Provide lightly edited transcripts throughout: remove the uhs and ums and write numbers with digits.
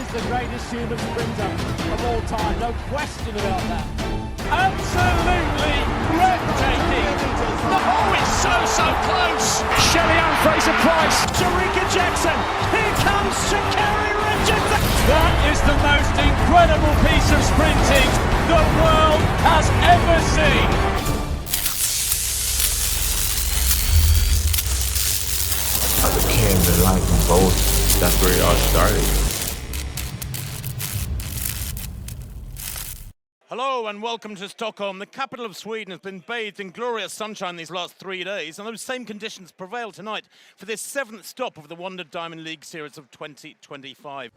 the greatest human sprinter of all time, no question about that. Absolutely breathtaking. Oh, it's so close. Julien Alfred Price, Sharika Jackson. Here comes Sha'Carri Richardson. That is the most incredible piece of sprinting the world has ever seen. I became the lightning bolt. That's where it all started. Hello and welcome to Stockholm. The capital of Sweden has been bathed in glorious sunshine these last 3 days, and those same conditions prevail tonight for this 7th stop of the Wonder Diamond League series of 2025.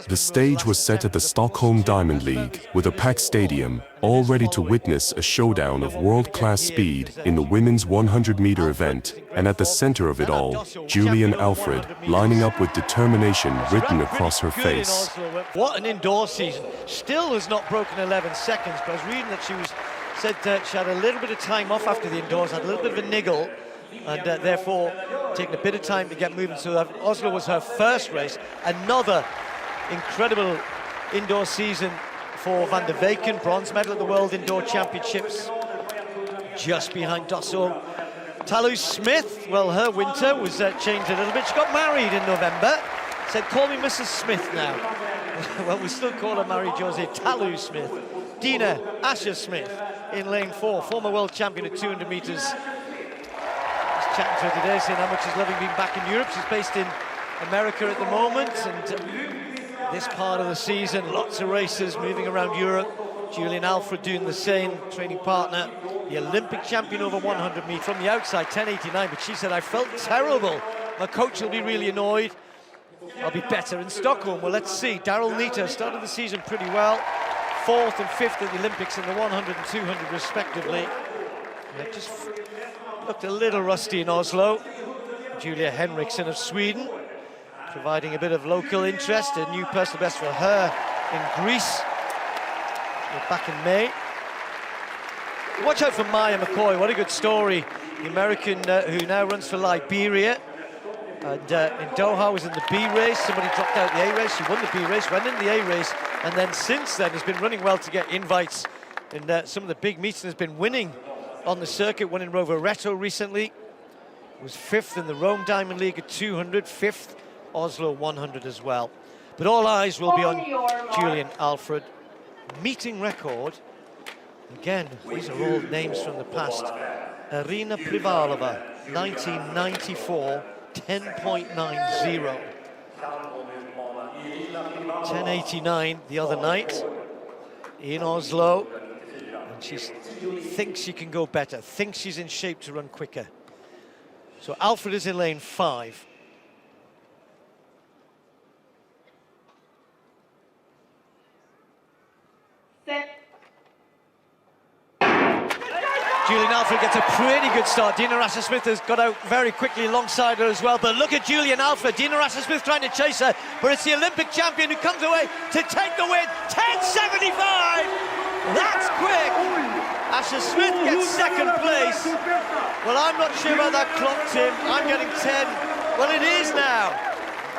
The stage was set at the Stockholm Diamond League, with a packed stadium, all ready to witness a showdown of world-class speed in the women's 100-meter event, and at the center of it all, Julien Alfred, lining up with determination written across her face. What an indoor season. Still has not broken 11 seconds, but I was reading that she had a little bit of time off after the indoors, had a little bit of a niggle, and therefore taking a bit of time to get moving. So Oslo was her first race. Another incredible indoor season for Van der Weyken, bronze medal at the World Indoor Championships, just behind Dossel. Talu Smith, well, her winter was changed a little bit. She got married in November. Said, call me Mrs. Smith now. Well, we still call her Marie-Josée Talu Smith. Dina Asher Smith in lane 4, former world champion at 200 meters. I was chatting to her today, saying how much she's loving being back in Europe. She's based in America at the moment, and this part of the season, lots of races moving around Europe. Julien Alfred doing the same, training partner, the Olympic champion over 100 meters. From the outside, 10:89, but she said, I felt terrible. My coach will be really annoyed. I'll be better in Stockholm. Well, let's see. Daryl Nita started the season pretty well. 4th and 5th at the Olympics in the 100 and 200 respectively. It just looked a little rusty in Oslo. Julia Henriksson of Sweden, providing a bit of local interest. A new personal best for her in Greece back in May. Watch out for Maya McCoy. What a good story. The American who now runs for Liberia. And in Doha was in the B race. Somebody dropped out the A race. She won the B race, went in the A race, and then since then has been running well to get invites in some of the big meets and has been winning on the circuit. Won in Rovereto recently. Was 5th in the Rome Diamond League at 200, 5th Oslo 100 as well. But all eyes will be on Julien Alfred. Meeting record. Again, these are all names from the past. Irina Privalova, 1994. 10.90. 10:89 the other night in Oslo, and she thinks she can go better, thinks she's in shape to run quicker. So Alfred is in lane 5. Julien Alfred gets a pretty good start. Dina Asher Smith has got out very quickly alongside her as well. But look at Julien Alfred. Dina Asher Smith trying to chase her, but it's the Olympic champion who comes away to take the win. 10:75. That's quick. Asher Smith gets second place. Well, I'm not sure about that clock, Tim. I'm getting 10. Well, it is now.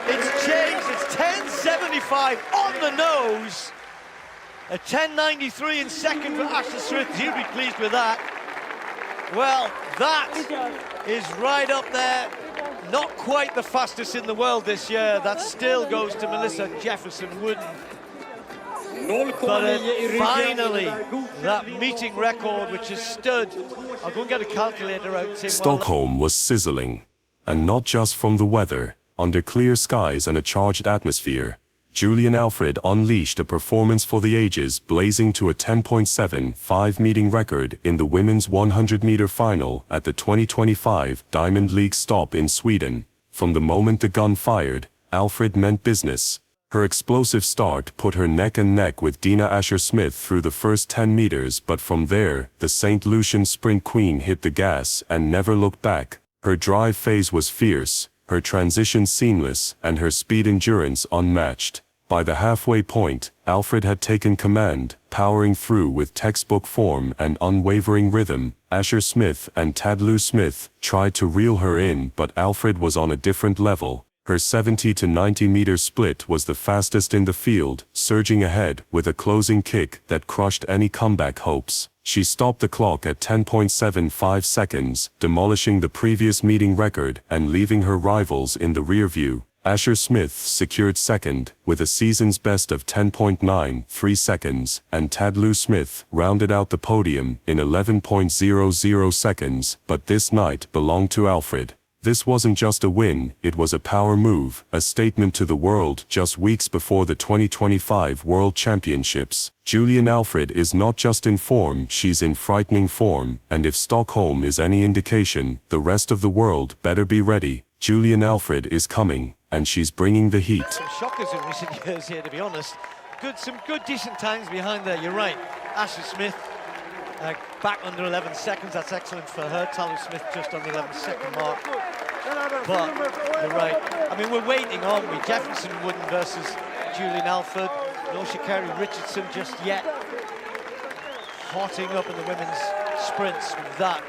It's changed. It's 10:75 on the nose. A 10:93 in second for Asher Smith. He'll be pleased with that. Well, that is right up there. Not quite the fastest in the world this year. That still goes to Melissa Jefferson-Wooden. But finally, that meeting record, which has stood. I'll go and get a calculator out, Tim. Stockholm was sizzling, and not just from the weather. Under clear skies and a charged atmosphere, Julien Alfred unleashed a performance for the ages, blazing to a 10.75 meeting record in the women's 100-meter final at the 2025 Diamond League stop in Sweden. From the moment the gun fired, Alfred meant business. Her explosive start put her neck and neck with Dina Asher Smith through the first 10 meters, but from there, the St. Lucian sprint queen hit the gas and never looked back. Her drive phase was fierce, her transition seamless, and her speed endurance unmatched. By the halfway point, Alfred had taken command, powering through with textbook form and unwavering rhythm. Asher Smith and Talu Smith tried to reel her in, but Alfred was on a different level. Her 70 to 90 meter split was the fastest in the field, surging ahead with a closing kick that crushed any comeback hopes. She stopped the clock at 10.75 seconds, demolishing the previous meeting record and leaving her rivals in the rear view. Asher Smith secured second, with a season's best of 10.93 seconds, and Tadlou Smith rounded out the podium in 11.00 seconds, but this night belonged to Alfred. This wasn't just a win, it was a power move, a statement to the world just weeks before the 2025 World Championships. Julien Alfred is not just in form, she's in frightening form, and if Stockholm is any indication, the rest of the world better be ready. Julien Alfred is coming, and she's bringing the heat. Some shockers in recent years here, to be honest. Some good, decent times behind there, you're right. Asher Smith back under 11 seconds, that's excellent for her. Tadlou Smith just on the 11-second mark. But you're right. I mean, we're waiting, aren't we? Jefferson Wooden versus Julien Alfred. No Sha'Carri Richardson just yet. Hotting up in the women's sprints. That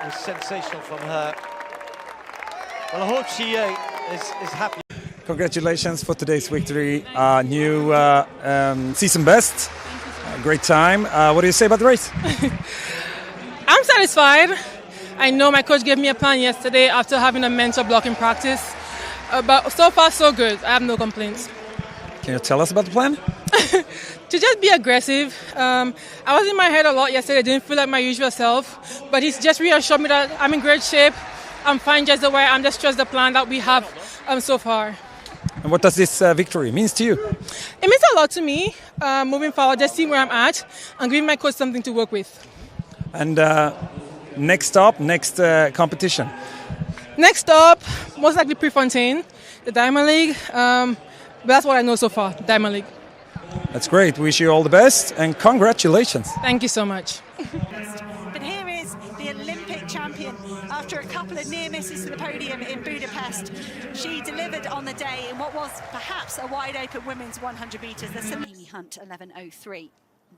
was sensational from her. Well, I hope she is happy. Congratulations for today's victory. New season best. Great time. What do you say about the race? I'm satisfied. I know my coach gave me a plan yesterday after having a mental block in practice. But so far, so good. I have no complaints. Can you tell us about the plan? To just be aggressive. I was in my head a lot yesterday. I didn't feel like my usual self. But he's just reassured me that I'm in great shape. I'm fine just the way I'm. Just trust the plan that we have so far. And what does this victory mean to you? It means a lot to me. Moving forward, just seeing where I'm at and giving my coach something to work with. And next competition? Next up, most likely Prefontaine, the Diamond League. But that's what I know so far, Diamond League. That's great. Wish you all the best and congratulations. Thank you so much. But here is the Olympic champion after a couple of near misses to the podium in Budapest. She delivered on the day in what was perhaps a wide open women's 100 metres. The Amy Hunt 11.03.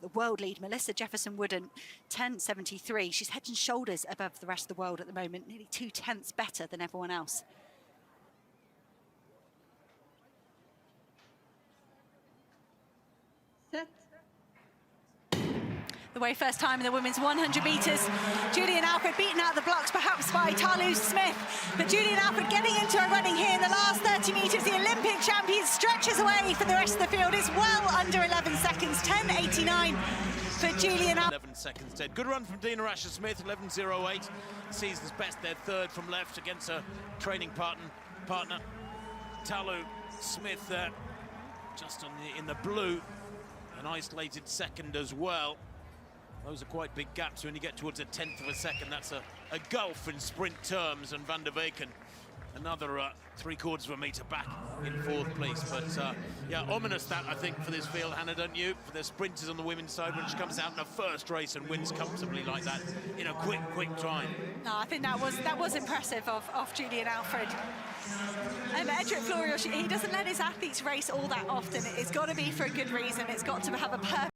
The world lead, Melissa Jefferson Wooden, 10.73. She's head and shoulders above the rest of the world at the moment, nearly 0.2 better than everyone else. The very first time in the women's 100 metres. Julien Alfred beaten out the blocks perhaps by Tadlou Smith. But Julien Alfred getting into a running here in the last 30 metres. The Olympic champion stretches away for the rest of the field. It's well under 11 seconds, 10.89 for Julien Alfred. 11 seconds dead. Good run from Dina Asher-Smith, 11.08. Season's best, their third from left against her training partner. Tadlou Smith there, just on in the blue. An isolated second as well. Those are quite big gaps when you get towards a 1/10 of a second. That's a gulf in sprint terms, and Van der Weyken another 3/4 of a metre back in fourth place. But yeah, ominous that, I think, for this field, Hannah, don't you? For the sprinters on the women's side, when she comes out in her first race and wins comfortably like that in a quick time. No, I think that was impressive of Julien Alfred. Edric Florio, he doesn't let his athletes race all that often. It's got to be for a good reason. It's got to have a purpose.